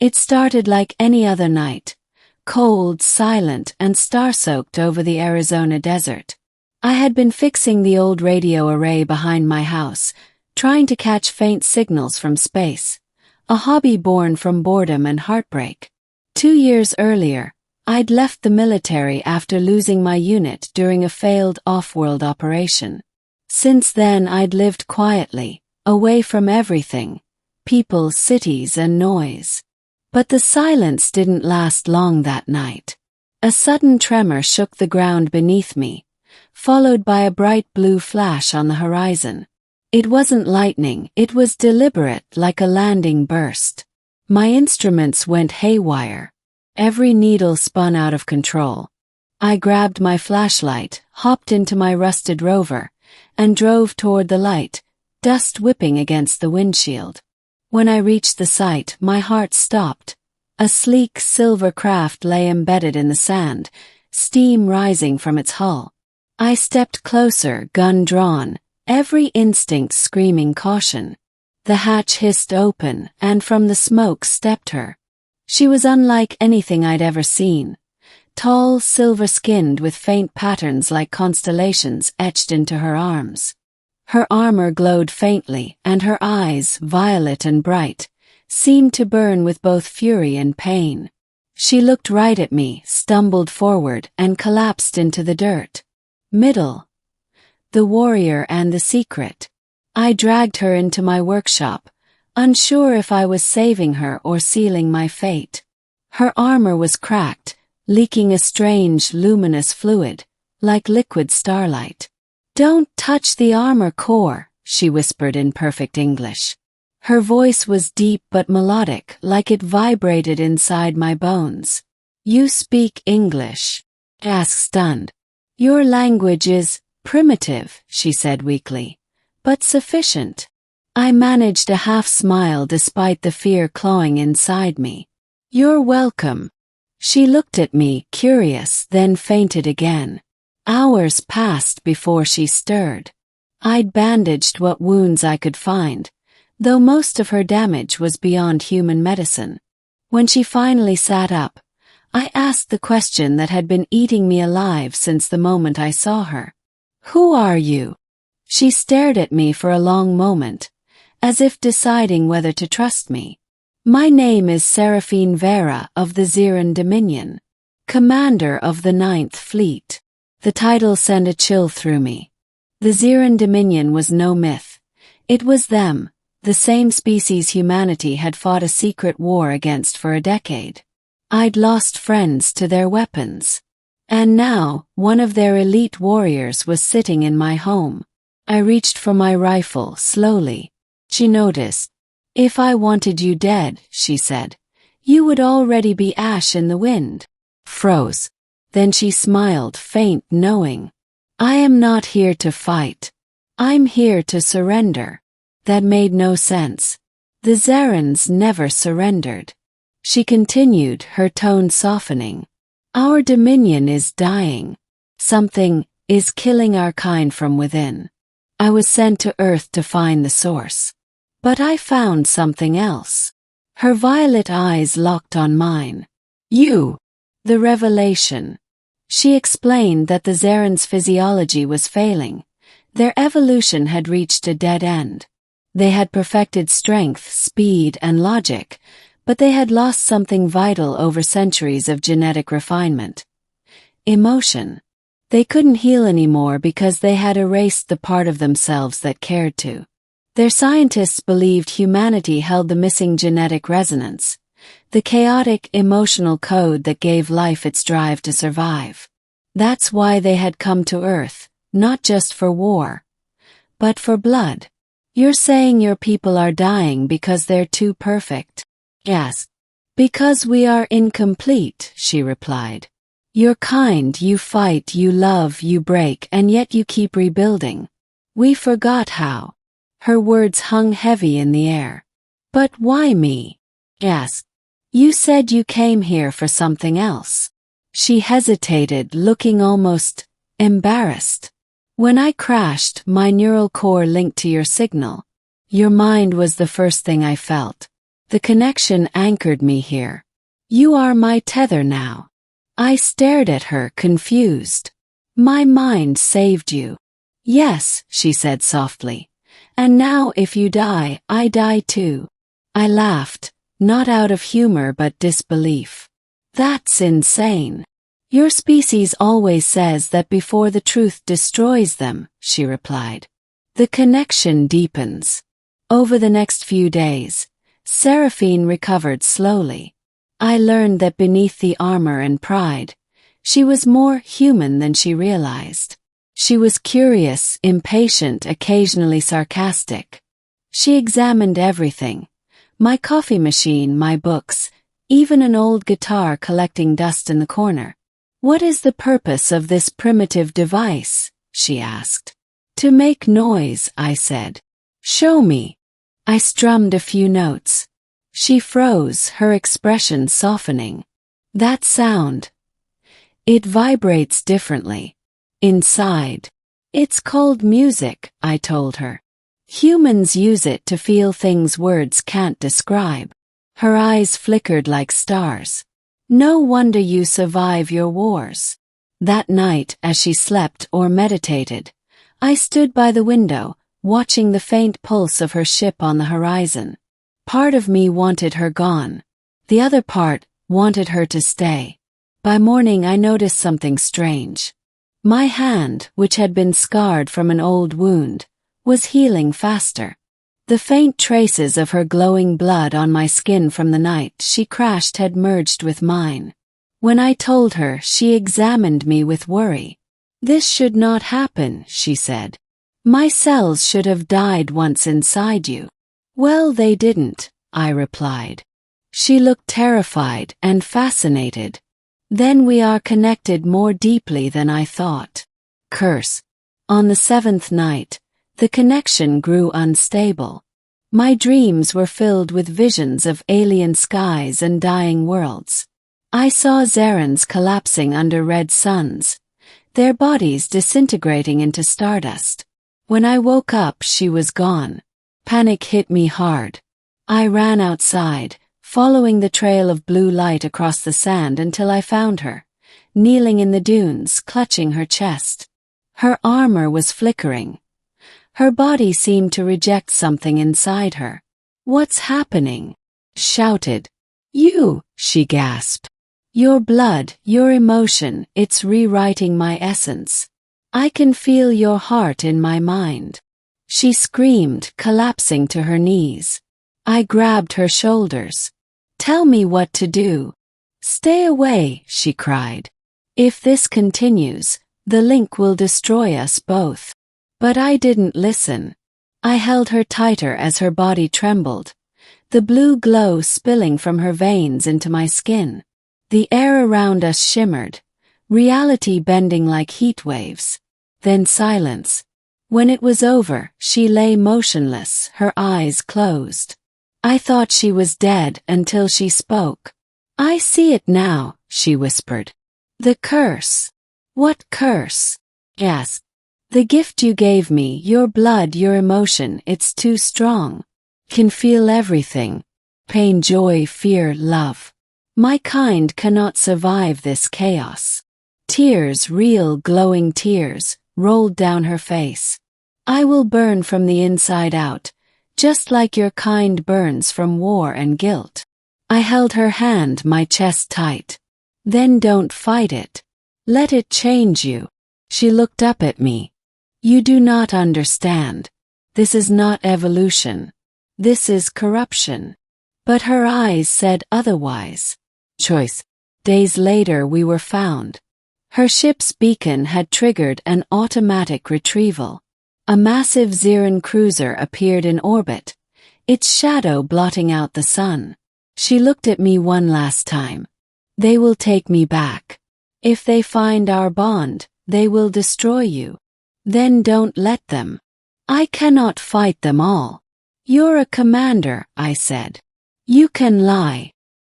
It started like any other night, cold, silent, and star-soaked over the Arizona desert. I had been fixing the old radio array behind my house, trying to catch faint signals from space, a hobby born from boredom and heartbreak. 2 years earlier, I'd left the military after losing my unit during a failed off-world operation. Since then I'd lived quietly, away from everything, people, cities, and noise. But the silence didn't last long that night. A sudden tremor shook the ground beneath me, followed by a bright blue flash on the horizon. It wasn't lightning, it was deliberate, like a landing burst. My instruments went haywire. Every needle spun out of control. I grabbed my flashlight, hopped into my rusted rover, and drove toward the light, dust whipping against the windshield. When I reached the site, my heart stopped. A sleek silver craft lay embedded in the sand, steam rising from its hull. I stepped closer, gun drawn, every instinct screaming caution. The hatch hissed open, and from the smoke stepped her. She was unlike anything I'd ever seen. Tall, silver-skinned with faint patterns like constellations etched into her arms. Her armor glowed faintly, and her eyes, violet and bright, seemed to burn with both fury and pain. She looked right at me, stumbled forward, and collapsed into the dirt. Middle. The warrior and the secret. I dragged her into my workshop, unsure if I was saving her or sealing my fate. Her armor was cracked, leaking a strange, luminous fluid, like liquid starlight. "Don't touch the armor core," she whispered in perfect English. Her voice was deep but melodic, like it vibrated inside my bones. "You speak English?" I asked, stunned. "Your language is primitive," she said weakly, "but sufficient." I managed a half-smile despite the fear clawing inside me. "You're welcome." She looked at me, curious, then fainted again. Hours passed before she stirred. I'd bandaged what wounds I could find, though most of her damage was beyond human medicine. When she finally sat up, I asked the question that had been eating me alive since the moment I saw her. "Who are you?" She stared at me for a long moment, as if deciding whether to trust me. "My name is Seraphine Vera of the Ziran Dominion, commander of the 9th Fleet." The title sent a chill through me. The Ziran Dominion was no myth. It was them, the same species humanity had fought a secret war against for a decade. I'd lost friends to their weapons. And now, one of their elite warriors was sitting in my home. I reached for my rifle, slowly. She noticed. "If I wanted you dead," she said, "you would already be ash in the wind." Froze. Then she smiled, faint, knowing. "I am not here to fight. I'm here to surrender." That made no sense. The Zerans never surrendered. She continued, her tone softening. "Our dominion is dying. Something is killing our kind from within. I was sent to Earth to find the source. But I found something else." Her violet eyes locked on mine. "You." The revelation. She explained that the Zerans' physiology was failing. Their evolution had reached a dead end. They had perfected strength, speed, and logic, but they had lost something vital over centuries of genetic refinement. Emotion. They couldn't heal anymore because they had erased the part of themselves that cared to. Their scientists believed humanity held the missing genetic resonance, the chaotic emotional code that gave life its drive to survive. That's why they had come to Earth, not just for war, but for blood. "You're saying your people are dying because they're too perfect?" "Yes." "Because we are incomplete," she replied. "You're kind, you fight, you love, you break, and yet you keep rebuilding. We forgot how." Her words hung heavy in the air. "But why me?" "Yes. You said you came here for something else." She hesitated, looking almost embarrassed. "When I crashed, my neural core linked to your signal. Your mind was the first thing I felt. The connection anchored me here. You are my tether now. I stared at her, confused. My mind saved you. Yes, she said softly. And now if you die, I die too. I laughed, not out of humor but disbelief. That's insane. Your species always says that before the truth destroys them, she replied. The connection deepens. Over the next few days, Seraphine recovered slowly. I learned that beneath the armor and pride, she was more human than she realized. She was curious, impatient, occasionally sarcastic. She examined everything. My coffee machine, my books, even an old guitar collecting dust in the corner. What is the purpose of this primitive device? She asked. To make noise, I said. Show me. I strummed a few notes. She froze, her expression softening. That sound. It vibrates differently. Inside. It's called music, I told her. Humans use it to feel things words can't describe. Her eyes flickered like stars. No wonder you survive your wars. That night, as she slept or meditated, I stood by the window, watching the faint pulse of her ship on the horizon. Part of me wanted her gone. The other part wanted her to stay. By morning I noticed something strange. My hand, which had been scarred from an old wound, was healing faster. The faint traces of her glowing blood on my skin from the night she crashed had merged with mine. When I told her, she examined me with worry. This should not happen, she said. My cells should have died once inside you. Well, they didn't, I replied. She looked terrified and fascinated. Then we are connected more deeply than I thought. Curse. On the seventh night, the connection grew unstable. My dreams were filled with visions of alien skies and dying worlds. I saw Zerans collapsing under red suns, their bodies disintegrating into stardust. When I woke up, she was gone. Panic hit me hard. I ran outside, following the trail of blue light across the sand until I found her, kneeling in the dunes, clutching her chest. Her armor was flickering. Her body seemed to reject something inside her. What's happening? Shouted. You, she gasped. Your blood, your emotion, it's rewriting my essence. I can feel your heart in my mind. She screamed, collapsing to her knees. I grabbed her shoulders. Tell me what to do. Stay away, she cried. If this continues, the link will destroy us both. But I didn't listen. I held her tighter as her body trembled, the blue glow spilling from her veins into my skin. The air around us shimmered, reality bending like heat waves. Then silence. When it was over, she lay motionless, her eyes closed. I thought she was dead until she spoke. I see it now, she whispered. The curse. What curse? Yes. The gift you gave me, your blood, your emotion, it's too strong. Can feel everything. Pain, joy, fear, love. My kind cannot survive this chaos. Tears, real glowing tears, rolled down her face. I will burn from the inside out, just like your kind burns from war and guilt. I held her hand, my chest tight. Then don't fight it. Let it change you. She looked up at me. You do not understand. This is not evolution. This is corruption. But her eyes said otherwise. Choice. Days later we were found. Her ship's beacon had triggered an automatic retrieval. A massive Zeran cruiser appeared in orbit, its shadow blotting out the sun. She looked at me one last time. They will take me back. If they find our bond, they will destroy you. Then don't let them. I cannot fight them all. You're a commander, I said. You can lie.